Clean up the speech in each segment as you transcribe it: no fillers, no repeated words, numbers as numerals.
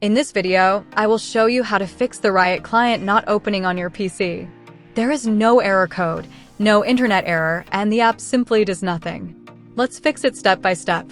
In this video, I will show you how to fix the Riot Client not opening on your PC. There is no error code, no internet error, and the app simply does nothing. Let's fix it step by step.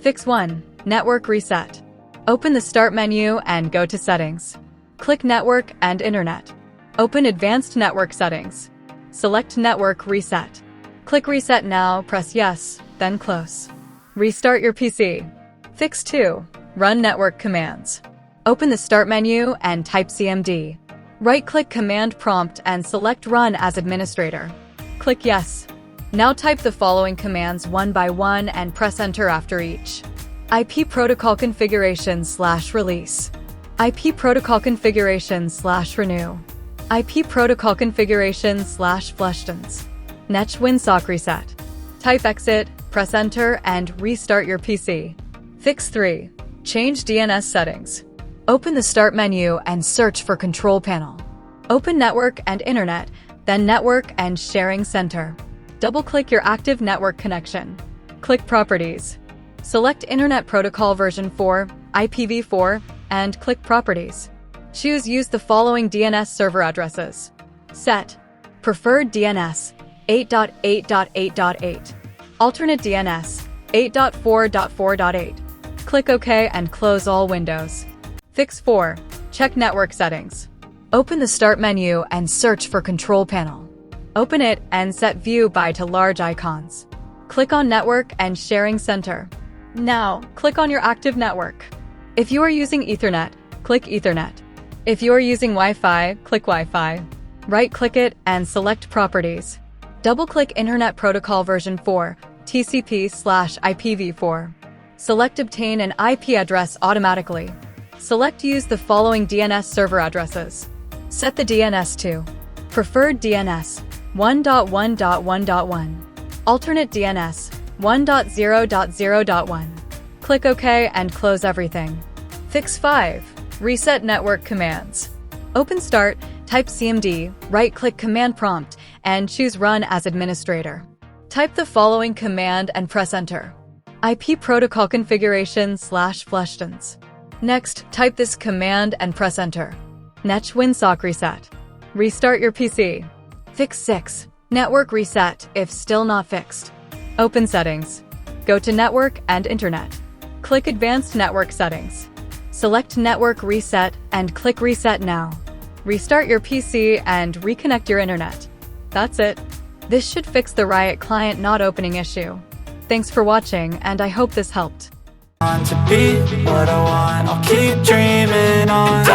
Fix 1. Network Reset. Open the Start menu and go to Settings. Click Network and Internet. Open Advanced Network Settings. Select Network Reset. Click Reset Now, press Yes, then Close. Restart your PC. Fix 2. Run network commands. Open the Start menu and type CMD. Right-click Command Prompt and select Run as Administrator. Click Yes. Now type the following commands one by one and press Enter after each. IP Protocol Configuration/Release. IP Protocol Configuration/Renew. IP Protocol Configuration/Flushdance. Next Winsock Reset. Type Exit, press Enter, and restart your PC. Fix 3. Change DNS settings. Open the Start menu and search for Control Panel. Open Network and Internet, then Network and Sharing Center. Double-click your active network connection. Click Properties. Select Internet Protocol version 4, IPv4, and click Properties. Use the following DNS server addresses. Set. Preferred DNS, 8.8.8.8. Alternate DNS, 8.4.4.8. Click OK and close all windows. Fix 4. Check network settings. Open the Start menu and search for Control Panel. Open it and set View by to large icons. Click on Network and Sharing Center. Now, click on your active network. If you are using Ethernet, click Ethernet. If you are using Wi-Fi, click Wi-Fi. Right-click it and select Properties. Double-click Internet Protocol version 4, TCP/IPv4. Select Obtain an IP address automatically. Select Use the following DNS server addresses. Set the DNS to Preferred DNS 1.1.1.1. Alternate DNS 1.0.0.1. Click OK and close everything. Fix 5. Reset network commands. Open Start, type CMD, right-click Command Prompt, and choose Run as Administrator. Type the following command and press Enter. IP Protocol Configuration/Flushdance. Next, type this command and press Enter. Next Winsock Reset. Restart your PC. Fix 6. Network Reset if still not fixed. Open Settings. Go to Network and Internet. Click Advanced Network Settings. Select Network Reset and click Reset Now. Restart your PC and reconnect your internet. That's it. This should fix the Riot Client not opening issue. Thanks for watching, and I hope this helped. To be what I want, I'll keep dreaming on.